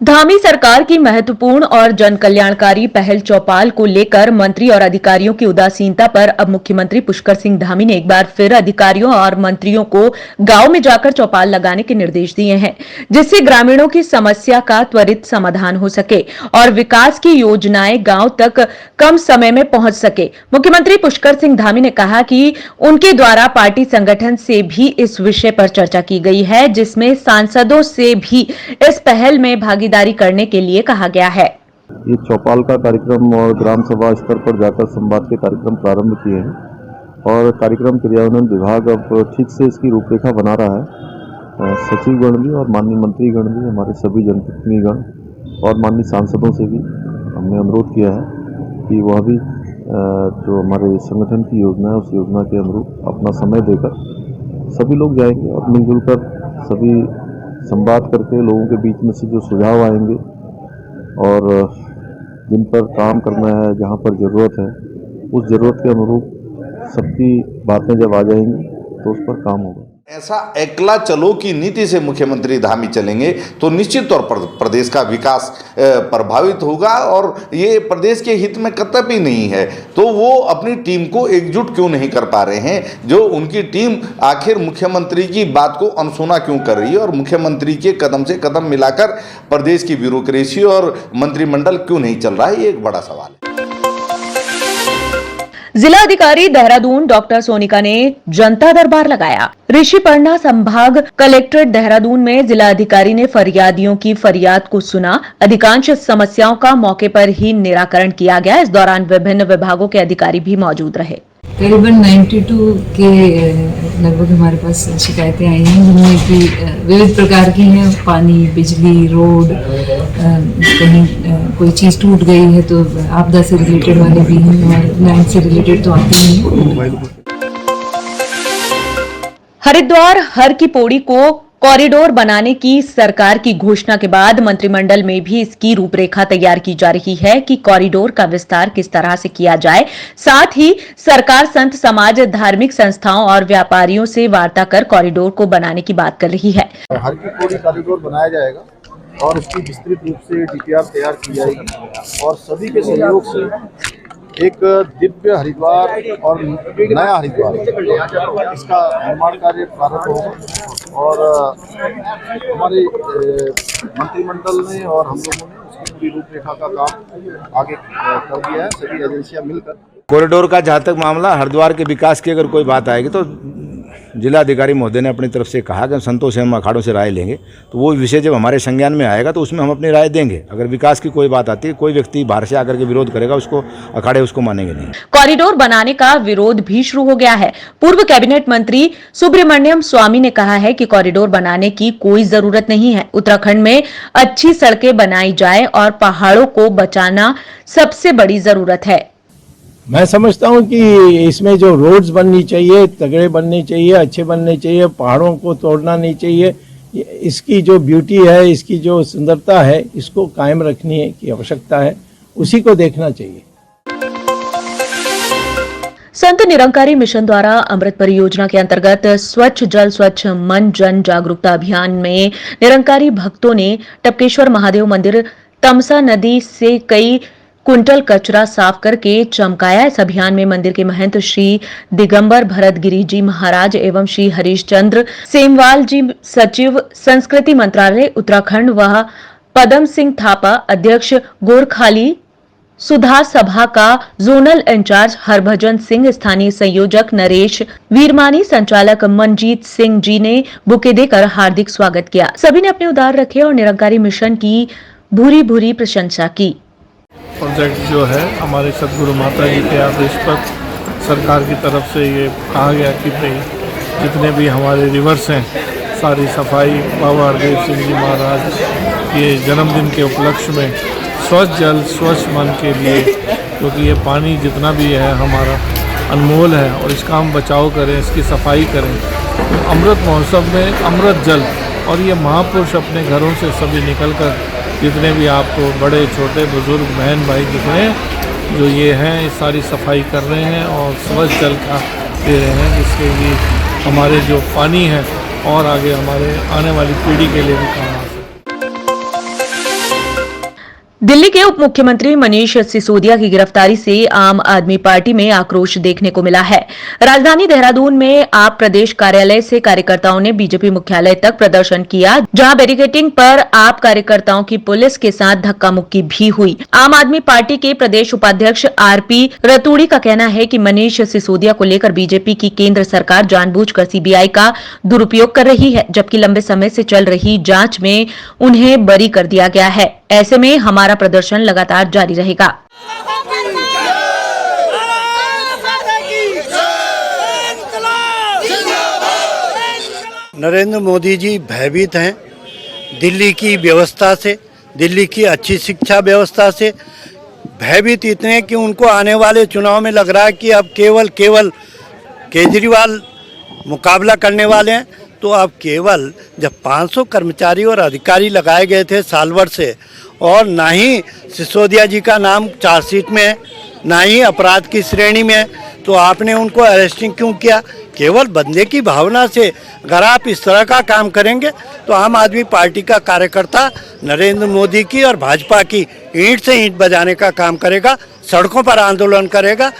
धामी सरकार की महत्वपूर्ण और जन कल्याणकारी पहल चौपाल को लेकर मंत्री और अधिकारियों की उदासीनता पर अब मुख्यमंत्री पुष्कर सिंह धामी ने एक बार फिर अधिकारियों और मंत्रियों को गांव में जाकर चौपाल लगाने के निर्देश दिए हैं, जिससे ग्रामीणों की समस्या का त्वरित समाधान हो सके और विकास की योजनाएं गांव तक कम समय में पहुंच सके। मुख्यमंत्री पुष्कर सिंह धामी ने कहा कि उनके द्वारा पार्टी संगठन से भी इस विषय पर चर्चा की गई है, जिसमें सांसदों से भी इस पहल में भागीदारी करने के लिए कहा गया है। ये चौपाल का कार्यक्रम और ग्राम सभा स्तर पर जाकर संवाद के कार्यक्रम प्रारंभ किए हैं और कार्यक्रम क्रियान्वयन विभाग अब ठीक से इसकी रूपरेखा बना रहा है। सचिवगण भी और माननीय मंत्रीगण भी, हमारे सभी जनप्रतिनिधिगण और माननीय सांसदों से भी हमने अनुरोध किया है कि वह भी जो हमारे संगठन की योजना है उस योजना के अनुरूप अपना समय देकर सभी लोग जाएंगे और मिलजुल कर सभी संवाद करके लोगों के बीच में से जो सुझाव आएंगे और जिन पर काम करना है, जहां पर ज़रूरत है, उस ज़रूरत के अनुरूप सबकी बातें जब आ जाएंगी तो उस पर काम होगा। ऐसा एकला चलो की नीति से मुख्यमंत्री धामी चलेंगे तो निश्चित तौर पर प्रदेश का विकास प्रभावित होगा और ये प्रदेश के हित में कतई नहीं है। तो वो अपनी टीम को एकजुट क्यों नहीं कर पा रहे हैं? जो उनकी टीम आखिर मुख्यमंत्री की बात को अनसुना क्यों कर रही है और मुख्यमंत्री के कदम से कदम मिलाकर प्रदेश की ब्यूरोक्रेसी और मंत्रिमंडल क्यों नहीं चल रहा है, ये एक बड़ा सवाल है। जिला अधिकारी देहरादून डॉक्टर सोनिका ने जनता दरबार लगाया। ऋषिपर्णा संभाग कलेक्ट्रेट देहरादून में जिला अधिकारी ने फरियादियों की फरियाद को सुना। अधिकांश समस्याओं का मौके पर ही निराकरण किया गया। इस दौरान विभिन्न विभागों के अधिकारी भी मौजूद रहे। करीबन 92 के लगभग हमारे पास शिकायतें आई हैं, जिनमें कि विविध प्रकार की हैं। पानी, बिजली, रोड, कहीं कोई चीज़ टूट गई है तो आपदा से रिलेटेड वाले भी हैं और लैंड से रिलेटेड तो आते ही हैं। हरिद्वार हर की पौड़ी को कॉरिडोर बनाने की सरकार की घोषणा के बाद मंत्रिमंडल में भी इसकी रूपरेखा तैयार की जा रही है कि कॉरिडोर का विस्तार किस तरह से किया जाए। साथ ही सरकार संत समाज, धार्मिक संस्थाओं और व्यापारियों से वार्ता कर कॉरिडोर को बनाने की बात कर रही है। हर की पौड़ी कॉरिडोर बनाया जाएगा और इसकी विस्तृत रूप से डीपीआर तैयार की जाएगी और सभी के सहयोग से एक दिव्य हरिद्वार और नया हरिद्वार इसका निर्माण कार्य प्रारंभ होगा और हमारे मंत्रिमंडल ने और हम लोगों ने उसकी पूरी रूपरेखा का काम आगे कर दिया है, सभी एजेंसियां मिलकर। कॉरिडोर का जहाँ तक मामला, हरिद्वार के विकास की अगर कोई बात आएगी तो जिला अधिकारी महोदय ने अपनी तरफ से कहा कि संतों से हम अखाड़ों से राय लेंगे, तो वो विषय जब हमारे संज्ञान में आएगा तो उसमें हम अपनी राय देंगे। अगर विकास की कोई बात आती है, कोई व्यक्ति बाहर से आकर के विरोध करेगा, उसको अखाड़े उसको मानेंगे नहीं। कॉरिडोर बनाने का विरोध भी शुरू हो गया है। पूर्व कैबिनेट मंत्री सुब्रमण्यम स्वामी ने कहा है कि कॉरिडोर बनाने की कोई जरूरत नहीं है। उत्तराखंड में अच्छी सड़कें बनाई जाए और पहाड़ों को बचाना सबसे बड़ी जरूरत है। मैं समझता हूं कि इसमें जो रोड्स बननी चाहिए, तगड़े बनने चाहिए, अच्छे बनने चाहिए, पहाड़ों को तोड़ना नहीं चाहिए। इसकी जो ब्यूटी है, इसकी जो सुंदरता है, इसको कायम रखने की आवश्यकता है, उसी को देखना चाहिए। संत निरंकारी मिशन द्वारा अमृत परियोजना के अंतर्गत स्वच्छ जल स्वच्छ मन जन जागरूकता अभियान में निरंकारी भक्तों ने टपकेश्वर महादेव मंदिर तमसा नदी से कई कुंटल कचरा साफ करके चमकाया। इस अभियान में मंदिर के महंत श्री दिगंबर भरत गिरी जी महाराज एवं श्री हरीश चंद्र सेमवाल जी सचिव संस्कृति मंत्रालय उत्तराखंड व पदम सिंह थापा अध्यक्ष गोरखाली सुधा सभा का जोनल इंचार्ज हरभजन सिंह, स्थानीय संयोजक नरेश वीरमानी, संचालक मनजीत सिंह जी ने बुके देकर हार्दिक स्वागत किया। सभी ने अपने उद्गार रखे और निरंकारी मिशन की भूरी भूरी प्रशंसा की। प्रोजेक्ट जो है हमारे सदगुरु माता जी के आदेश पर सरकार की तरफ से ये कहा गया कि भाई जितने भी हमारे रिवर्स हैं सारी सफाई बाबा हरदेव सिंह जी महाराज के जन्मदिन के उपलक्ष्य में स्वच्छ जल स्वच्छ मन के लिए, क्योंकि ये पानी जितना भी है हमारा अनमोल है और इसका हम बचाव करें, इसकी सफाई करें। तो अमृत महोत्सव में अमृत जल और ये महापुरुष अपने घरों से सभी निकलकर जितने भी आपको बड़े छोटे बुजुर्ग बहन भाई दिख रहे हैं, जो ये हैं इस सारी सफाई कर रहे हैं और स्वच्छ जल का दे रहे हैं, जिससे कि हमारे जो पानी है और आगे हमारे आने वाली पीढ़ी के लिए भी काम आ सके। दिल्ली के उप मुख्यमंत्री मनीष सिसोदिया की गिरफ्तारी से आम आदमी पार्टी में आक्रोश देखने को मिला है। राजधानी देहरादून में आप प्रदेश कार्यालय से कार्यकर्ताओं ने बीजेपी मुख्यालय तक प्रदर्शन किया, जहां बैरिकेडिंग पर आप कार्यकर्ताओं की पुलिस के साथ धक्का मुक्की भी हुई। आम आदमी पार्टी के प्रदेश उपाध्यक्ष आरपी रतूड़ी का कहना है कि मनीष सिसोदिया को लेकर बीजेपी की केंद्र सरकार जानबूझकर सीबीआई का दुरुपयोग कर रही है, जबकि लंबे समय से चल रही जांच में उन्हें बरी कर दिया गया है। ऐसे में हमारा प्रदर्शन लगातार जारी रहेगा। नरेंद्र मोदी जी भयभीत हैं दिल्ली की व्यवस्था से, दिल्ली की अच्छी शिक्षा व्यवस्था से। भयभीत इतने कि उनको आने वाले चुनाव में लग रहा है कि अब केवल केजरीवाल मुकाबला करने वाले हैं। तो अब केवल जब 500 कर्मचारी और अधिकारी लगाए गए थे साल भर से, और ना ही सिसोदिया जी का नाम चार्जशीट में है, ना ही अपराध की श्रेणी में है, तो आपने उनको अरेस्टिंग क्यों किया? केवल बंदे की भावना से अगर आप इस तरह का काम करेंगे तो आम आदमी पार्टी का कार्यकर्ता नरेंद्र मोदी की और भाजपा की ईंट से ईंट बजाने का काम करेगा, सड़कों पर आंदोलन करेगा।